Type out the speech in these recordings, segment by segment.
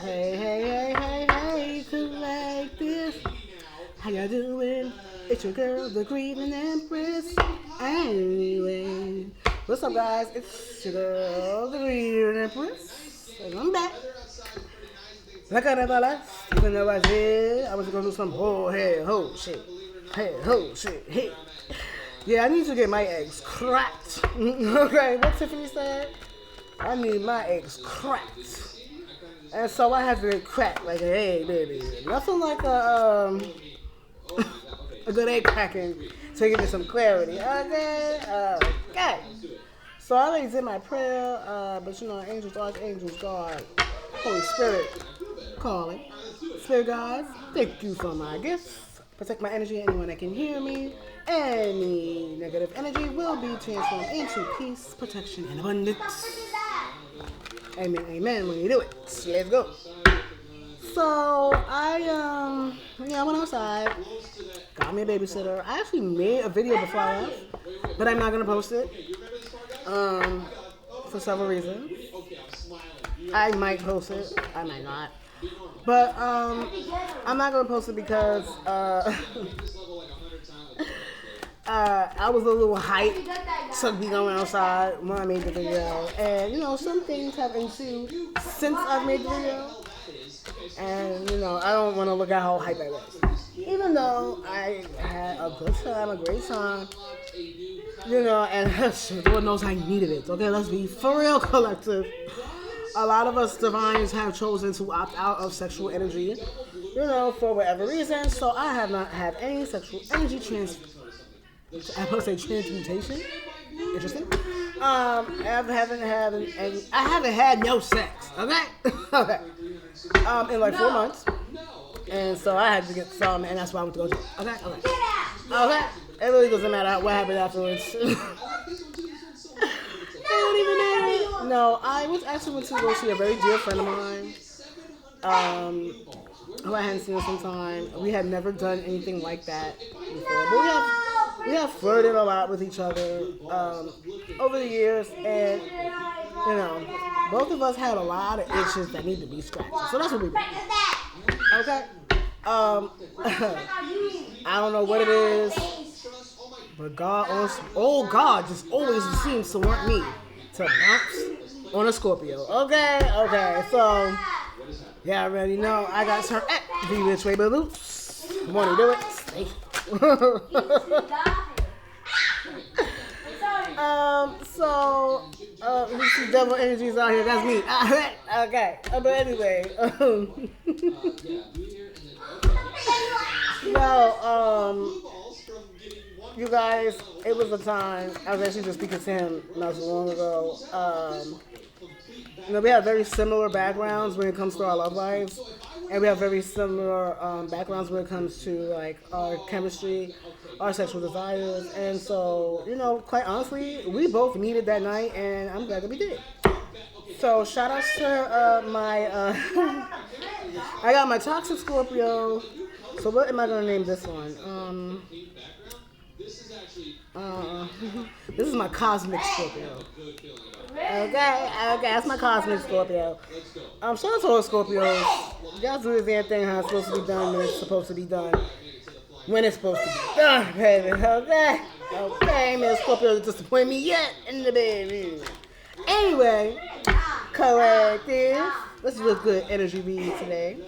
Hey, hey, hey, hey, hey, to like this. How you doing? It's your girl, the Green and Empress. Anyway, what's up, guys? It's your girl, the Green and Empress. And I'm back. Like I never left, even though I did. I was gonna do some whole hey ho shit. Hey ho shit. Hey. Yeah, I need to get my eggs cracked. Okay, what Tiffany said? I need my eggs cracked. And so I have to get cracked like an egg, baby. Nothing like a good egg cracking to give me some clarity. Okay? Okay. So I already did my prayer, but you know, angels, archangels, God, Holy Spirit, calling. Spirit guides, thank you for my gifts. Protect my energy, anyone that can hear me. Any negative energy will be transformed into peace, protection, and abundance. Amen, amen, when you do it. Let's go. So, I went outside, got me a babysitter. I actually made a video before I left, but I'm not going to post it, for several reasons. I might post it, I might not. But, I'm not going to post it because, I was a little hyped to be going outside when I made the video. And, you know, some things have ensued since I've made the video. And, you know, I don't want to look at how hyped I was. Even though I had a good time, a great time, you know, and Lord knows I needed it. Okay, let's be for real, collective. A lot of us divines have chosen to opt out of sexual energy, you know, for whatever reason. So I have not had any sexual energy I would say transmutation. Interesting. I haven't had no sex. Okay. Okay. In like 4 months, and so I had to get some, and that's why I went to go to. Okay. Okay. Okay. It really doesn't matter what happened afterwards. It don't even matter. No, I actually went to go see a very dear friend of mine. Who I hadn't seen in some time. We had never done anything like that before, but we have flirted a lot with each other over the years, and you know, both of us had a lot of itches that need to be scratched. So that's what we did. Okay. I don't know what it is, but God just always seems to want me to bounce on a Scorpio. Okay. So yeah, I already know I got turned at the which way but loose. Want to do it? Stay. You see devil energies out here. That's me. Okay. But anyway. You guys, it was a time. I was actually just speaking to him not so long ago. You know, we have very similar backgrounds when it comes to our love lives. And we have very similar backgrounds when it comes to like our chemistry, our sexual desires, and so you know, quite honestly, we both needed that night, and I'm glad that we did. So shout outs to my, I got my toxic Scorpio. So what am I gonna name this one? This is my cosmic Scorpio. Okay, that's my cosmic Scorpio. Shout out to all Scorpios. Y'all do the damn thing how it's supposed to be done when it's supposed to be done. When it's supposed to be done, baby. Okay, man, Scorpio didn't disappoint me yet in the baby. Anyway, collective. This is a good energy read today.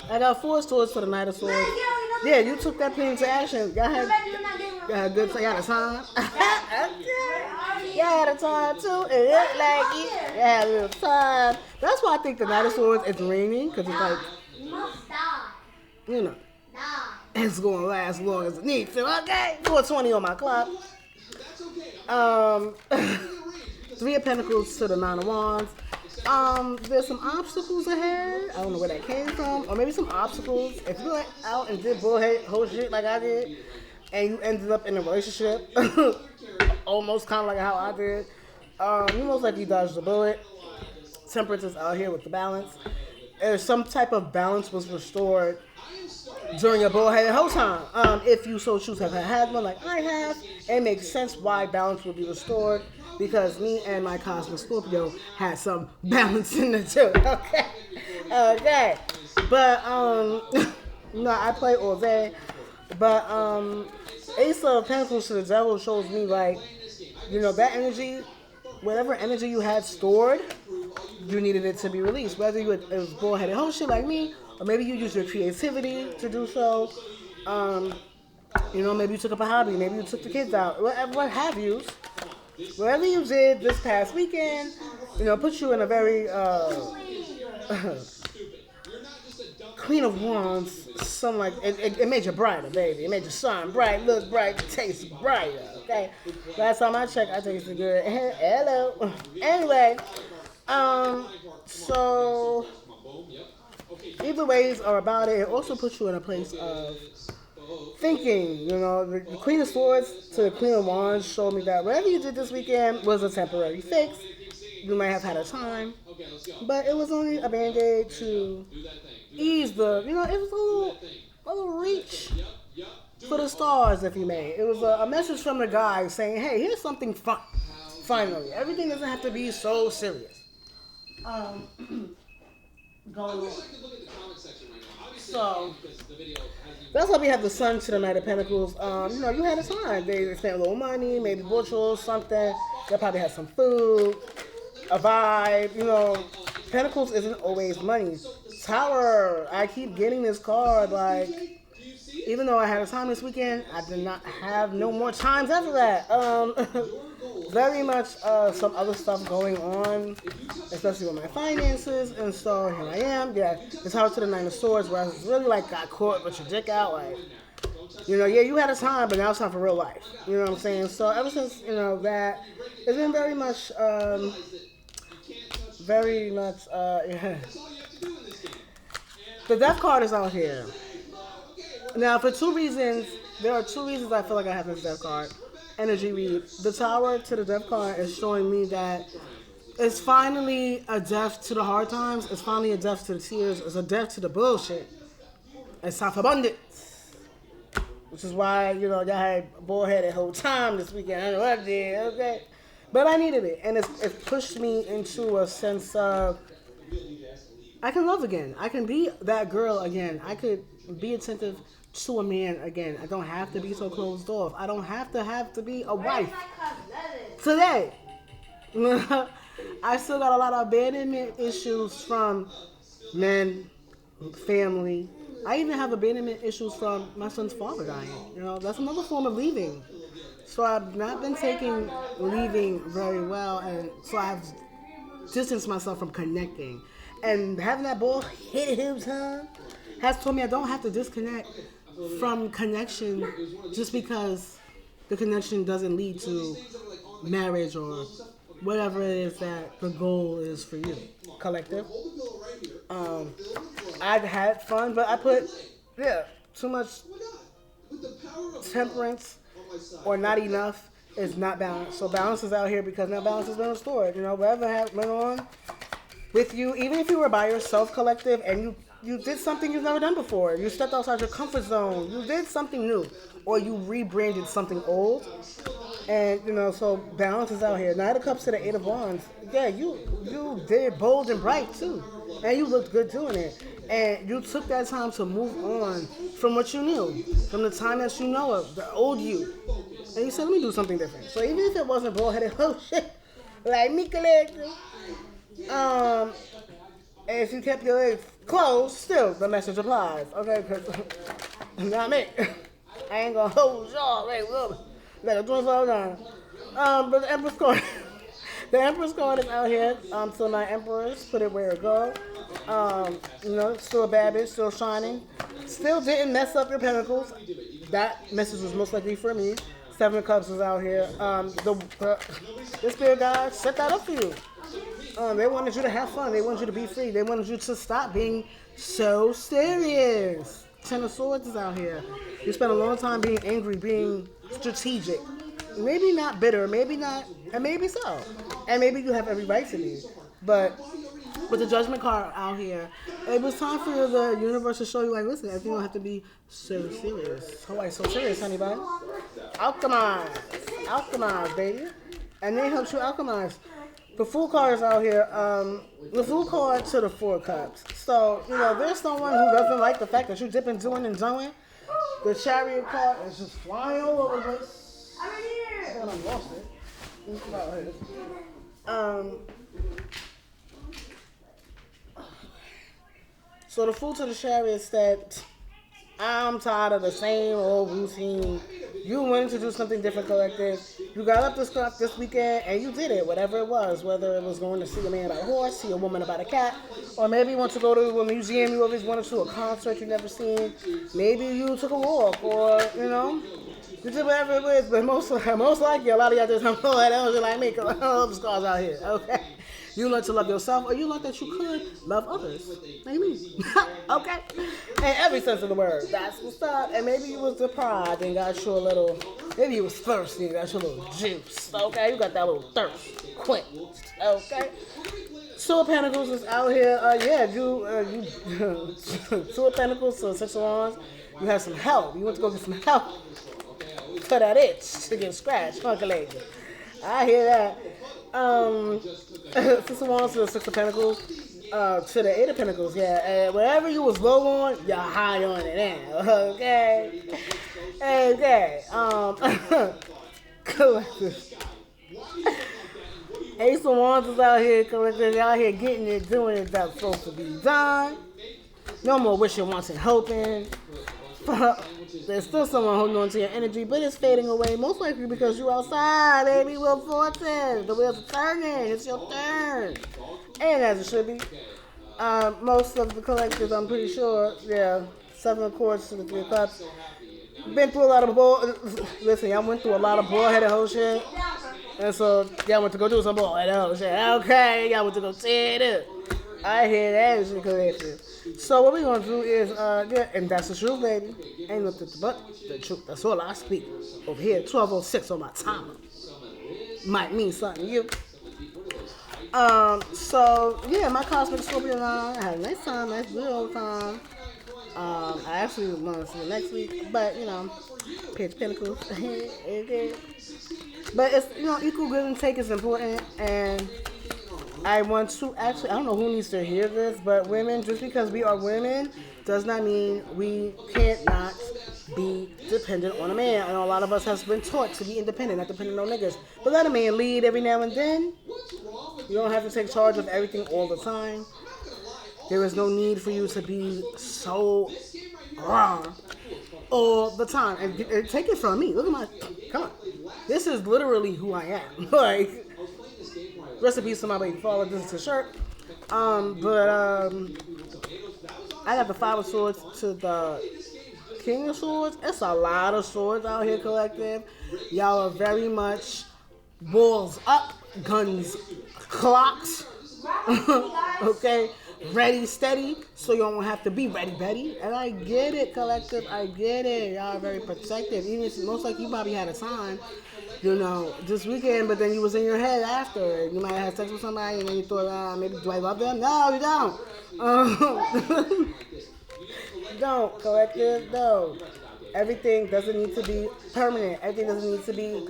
I got 4 swords for the Knight of Swords. Yeah, you took that plan to action. Y'all had good y'all had a time. Y'all had a time too. It looked like it. Y'all had a little time. That's why I think the Knight of Swords is raining, because it's like, you know, it's going to last as long as it needs to. Okay, 4:20 on my clock. 3 of Pentacles to the 9 of Wands. There's some obstacles ahead. I don't know where that came from. Or maybe some obstacles. If you went out and did bullhead whole shit like I did, and you ended up in a relationship, almost kind of like how I did, you most likely dodged a bullet. Temperance is out here with the balance. If some type of balance was restored during your bullheaded whole time, if you so choose to have had one like I have, it makes sense why balance would be restored, because me and my cosmic Scorpio had some balance in the two. Okay. Okay. But no, I play all day. But Ace of Pentacles to the Devil shows me like, that energy, whatever energy you had stored, you needed it to be released. Whether you it was bullheaded whole shit like me, or maybe you used your creativity to do so. Um, maybe you took up a hobby, maybe you took the kids out, what have you. Whatever you did this past weekend, put you in a very Queen of Wands, something like it made you brighter, baby. It made you shine bright, look bright, taste brighter. Okay. Last time I checked, I tasted good. Hello. Anyway, so either ways are about it. It also puts you in a place of thinking. The Queen of Swords to the Queen of Wands showed me that whatever you did this weekend was a temporary fix. You might have had a time, but it was only a band-aid to ease the, it was a little reach for the stars, if you may. It was a message from the guy saying, hey, here's something fun. Finally, everything doesn't have to be so serious. Going on. So that's why we have the Sun to the Knight of Pentacles. You had a time. They spent a little money, maybe bought you something. They probably had some food, a vibe. Pentacles isn't always money. Tower, I keep getting this card. Like, even though I had a time this weekend, I did not have no more times after that. Very much some other stuff going on, especially with my finances, and so here I am. Yeah, it's Tower to the Nine of Swords, where I was really like got caught with your dick out, like, yeah, you had a time, but now it's time for real life. You know what I'm saying? So ever since that, it's been very much, yeah. The Death card is out here. Now, for two reasons, there are two reasons I feel like I have this Death card. Energy read. The Tower to the Death card is showing me that it's finally a death to the hard times. It's finally a death to the tears. It's a death to the bullshit. It's time for abundance. Which is why, y'all had bullheaded whole time this weekend. I know I did, okay? But I needed it. And it's pushed me into a sense of I can love again. I can be that girl again. I could be attentive to a man again. I don't have to be so closed off. I don't have to be a wife today. I still got a lot of abandonment issues from men, family. I even have abandonment issues from my son's father dying. That's another form of leaving. So I've not been taking leaving very well, and so I've distanced myself from connecting. And having that ball hit him time has told me I don't have to disconnect from connection just because the connection doesn't lead to marriage or whatever it is that the goal is for you. Collective. I've had fun, but I put, too much temperance or not enough is not balance. So balance is out here because now balance has been restored. Whatever went on with you, even if you were by yourself, collective, and you did something you've never done before. You stepped outside your comfort zone. You did something new. Or you rebranded something old. And, so balance is out here. Knight of Cups to the Eight of Wands. Yeah, you did bold and bright, too. And you looked good doing it. And you took that time to move on from what you knew. From the time that you know of, the old you. And you said, let me do something different. So even if it wasn't bullheaded, oh shit, like me collective. If you kept your legs closed, still the message applies. Okay, because not me. I ain't gonna hold y'all. Wait, look, like a 24 but the Empress card, the Empress card is out here. So my Empress, put it where it go. Still a bad bitch, still shining. Still didn't mess up your pentacles. That message was most likely for me. Seven of Cups is out here. The spirit guide set that up for you. They wanted you to have fun. They wanted you to be free. They wanted you to stop being so serious. Ten of Swords is out here. You spent a long time being angry, being strategic. Maybe not bitter, maybe not, and maybe so. And maybe you have every right to be. But with the Judgment card out here, it was time for the universe to show you, like, listen, everything don't have to be so serious. Why so serious, honey bun? Alchemize. Alchemize, baby. And they help you alchemize. The fool card is out here. The fool card to the four cups. So, there's someone who doesn't like the fact that you dipping, doing, and doing. The chariot card is just flying all over the place. I'm here. And I lost it. It's about here. So the fool to the chariot said, I'm tired of the same old routine. You wanted to do something different, collective. You got up this weekend and you did it, whatever it was. Whether it was going to see a man about a horse, see a woman about a cat, or maybe you want to go to a museum you always wanted to, a concert you never seen. Maybe you took a walk, or you did whatever it was. But most likely, a lot of y'all just don't know that else like me, because I love the scars out here. Okay. You learn to love yourself, or you learn that you could love others. Like me. Okay? In every sense of the word. That's what's up. And maybe you was deprived and got you a little, maybe you was thirsty and got you a little juice. Okay? You got that little thirst quenched. Okay? Two of Pentacles is out here. You Two of Pentacles, so 6 of Wands. You have some help. You want to go get some help for that itch to get scratched. Uncle Lady. I hear that. 6 of Wands to the 6 of Pentacles, to the 8 of Pentacles, yeah. And whatever you was low on, you're high on it now, okay? Okay. Collective. Ace of Wands is out here, collective. Y'all here getting it, doing it that's supposed to be done. No more wishing, wanting, hoping. There's still someone holding on to your energy, but it's fading away. Most likely because you're outside, baby. Will Fortune. The wheels are turning. It's your turn. And as it should be. Most of the collectors, I'm pretty sure, 7 of Courts to the 3 of Cups. Been through a lot of listen, y'all went through a lot of bull-headed whole shit. And so, y'all went to go do some bull-headed whole shit. Okay, y'all went to go tear it up. I hear that shit, collective. So what we're going to do is, and that's the truth, baby. Ain't nothing but the truth. That's all I speak. Over here, 12:06 on my timer. Might mean something to you. My Cosmic Scorpio line, I had a nice time, nice good old time. I actually want to see it next week, but, Page Pentacles. Okay. But it's, equal give and take is important, and I want to I don't know who needs to hear this, but women, just because we are women does not mean we can't not be dependent on a man. I know a lot of us has been taught to be independent, not dependent on niggas. But let a man lead every now and then. You don't have to take charge of everything all the time. There is no need for you to be so wrong all the time. And take it from me. Look at come on. This is literally who I am. Like, rest in peace to my baby father. This is his shirt. I got the 5 of Swords to the King of Swords. It's a lot of swords out here, collective. Y'all are very much balls up, guns, clocks. Okay, ready, steady. So you don't have to be ready. And I get it, collective. I get it. Y'all are very protective. Even if most like you probably had a time, this weekend, but then you was in your head after. You might have had sex with somebody and then you thought, maybe do I love them? No, you don't. Don't, collective, no. Everything doesn't need to be permanent. Everything doesn't need to be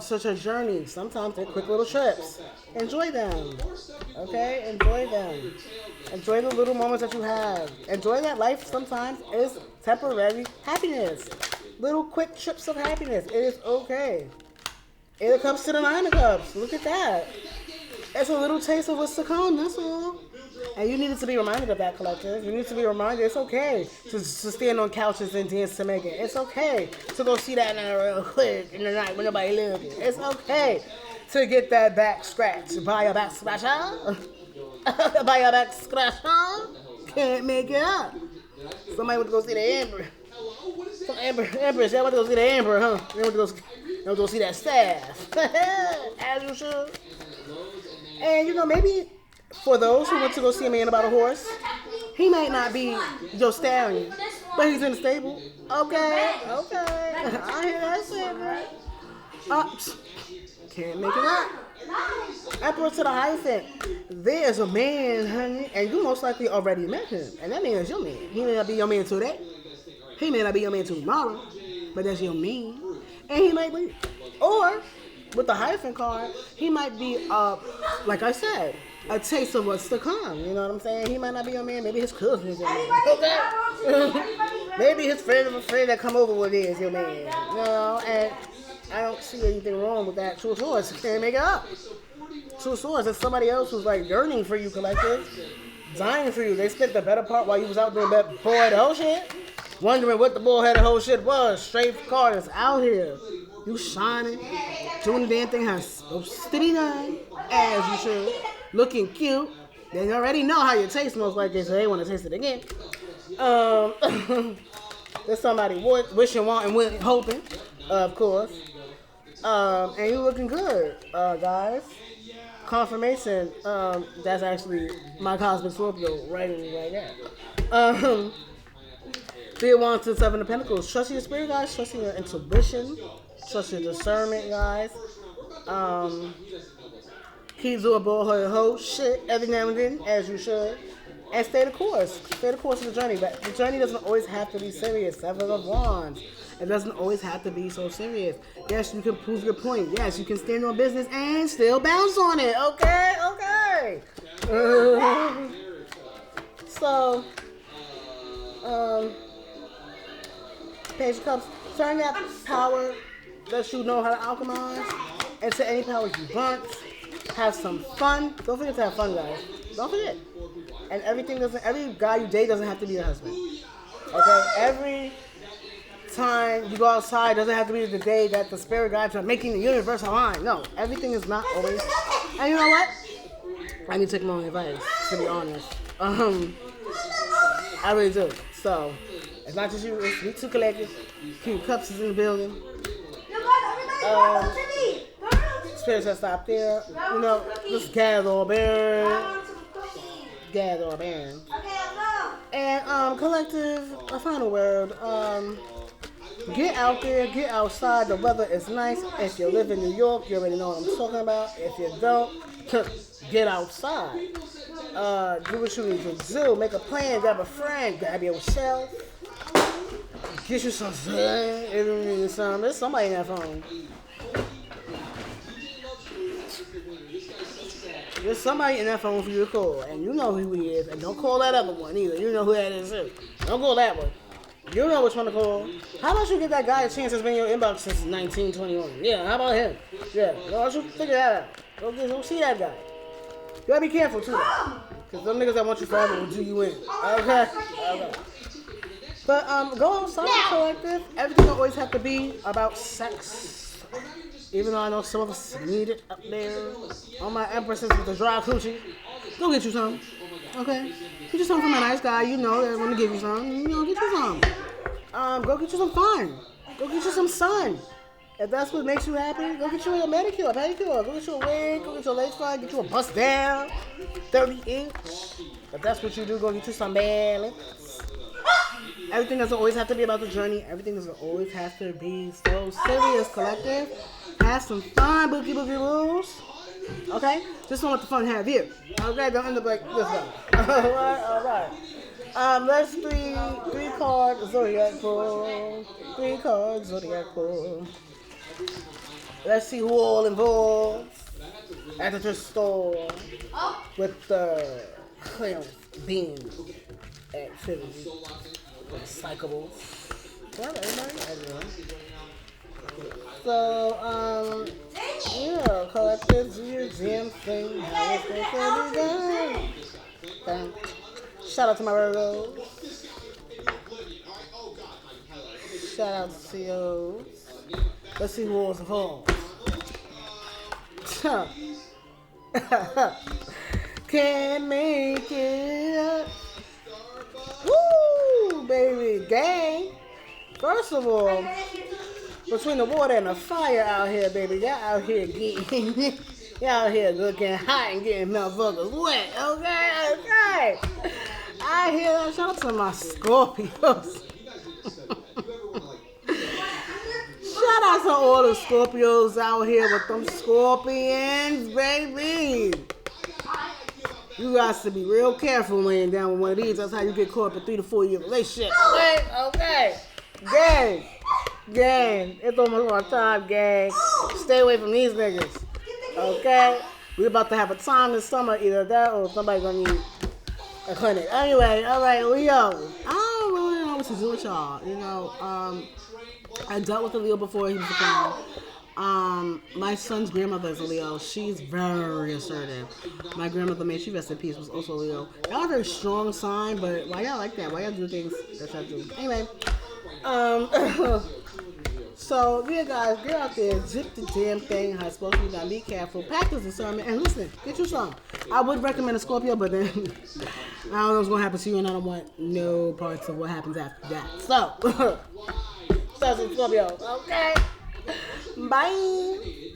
such a journey. Sometimes they're quick little trips. Enjoy them. Okay? Enjoy them. Enjoy the little moments that you have. Enjoy that life sometimes is temporary happiness. Little quick trips of happiness. It is okay. 8 of Cups to the 9 of Cups. Look at that. It's a little taste of what's to come, that's all. And you needed to be reminded of that, collective. You need to be reminded it's okay to stand on couches and dance to Megan. It's okay to go see that night real quick in the night when nobody looking. It's okay to get that back scratched. Buy a back scratcher. Buy a back scratcher. Can't make it up. Somebody went to go see the Empress. Empress, y'all went to go see the Emperor, huh? You went to go see that staff. As you should. And, maybe for those who went to go see a man about a horse, he might not be your stallion, but he's in the stable. Okay. I hear that shit, bro. Can't make it up. Empress to the Hierophant. There's a man, honey, and you most likely already met him. And that man is your man. He may not be your man today. He may not be your man tomorrow, but that's your man. And he might leave. Or with the hyphen card, he might be, like I said, a taste of what's to come. You know what I'm saying? He might not be your man. Maybe his cousin is your man. Okay? Maybe his friend of a friend that come over with is your man. You know? And I don't see anything wrong with that. True Swords can't make it up. True Swords is somebody else who's like yearning for you, collective. Dying for you. They spent the better part while you was out doing that boy the whole shit. Wondering what the bullhead the whole shit was. Straight card is out here. You shining. Doing the damn thing has steady done. As you should. Looking cute. They already know how you taste most likely, so they want to taste it again. There's somebody wishing, wanting, hoping, of course. And you looking good, guys. Confirmation. That's actually my Cosmic Scorpio writing right now. 3 of Wands to 7 of Pentacles. Trust your spirit, guys. Trust your intuition. Trust your discernment, guys. Keep doing bullhead hoe shit every now and then, as you should. And stay the course. Stay the course of the journey. But the journey doesn't always have to be serious. 7 of Wands. It doesn't always have to be so serious. Yes, you can prove your point. Yes, you can stand on business and still bounce on it. Okay? Okay. So, Page of Cups. Turn that power that you know how to alchemize into any power you want. Have some fun. Don't forget to have fun, guys. Don't forget. And every guy you date doesn't have to be your husband. Okay? Every time you go outside doesn't have to be the day that the spirit guides are making the universe align. No, everything is not always. And you know what? I need to take my own advice, to be honest. I really do. So, it's not just you, it's me too, collective. King Cups is in the building. Spirits that stop there. You know, just gather all bear. Gather all bear. And collective, a final word. Get out there, get outside. The weather is nice. If you live in New York, you already know what I'm talking about. If you don't, get outside. Do what you need to do. Make a plan. Grab a friend. Grab yourself. Get you some fun. There's somebody in that phone. There's somebody in that phone for you to call. And you know who he is. And don't call that other one either. You know who that is too. Don't call that one. You know which one to call. How about you give that guy a chance that's been in your inbox since 1921? Yeah, how about him? Yeah, why don't you figure that out? Go see that guy. You gotta be careful too, because them niggas that want you forever will do you in. Okay? Okay. But go outside, collective. Everything don't always have to be about sex. Even though I know some of us need it up there. All my empresses with the dry coochie. Go get you some. Okay? Get you some from a nice guy, you know, that want to give you some. You know, get you some. Go get you some fun. Go get you some sun. If that's what makes you happy, go get you a manicure, a pedicure. Go get you a wig, go get your legs fun, get you a bust down, 30-inch. If that's what you do, go get you some balance. Everything doesn't always have to be about the journey. Everything doesn't always have to be so serious, collective. Have some fun, boogie rules. Okay? Just don't let the fun have you. Okay? Don't end up like this guy. Alright. Let's three card zodiac pull. 3 cards zodiac pull. Let's see who all involved at the thrift store with the bean activity. Recyclables. So, yeah, collective, do your damn thing. How it's going to be done. Shout out to my Virgos. Shout out to COs. Let's see who was involved. Can't make it. Woo, baby, gang. First of all, between the water and the fire out here, baby, y'all out here getting, y'all out here looking hot and getting motherfuckers wet. Okay. I hear that. Shout out to my Scorpios. Shout out to all the Scorpios out here with them scorpions, baby. You got to be real careful laying down with one of these. That's how you get caught up in 3 to 4 year relationship. Okay. Gang. Gang, it's almost our time, gang. Stay away from these niggas. Okay? We about to have a time this summer, either that or somebody gonna need a clinic. Anyway, alright, Leo. I don't really know what to do with y'all. I dealt with a Leo before he was a clown. My son's grandmother is a Leo. She's very assertive. My grandmother, may she rest in peace, was also a Leo. Y'all are a very strong sign, but why y'all like that? Why y'all do things that y'all do? Anyway, so yeah, guys, get out there, zip the damn thing how it's supposed to be done. Be careful, practice discernment, and listen, get you some. I would recommend a Scorpio, but then I don't know what's gonna happen to you, and I don't want no parts of what happens after that. So, Scorpio, okay. Bye.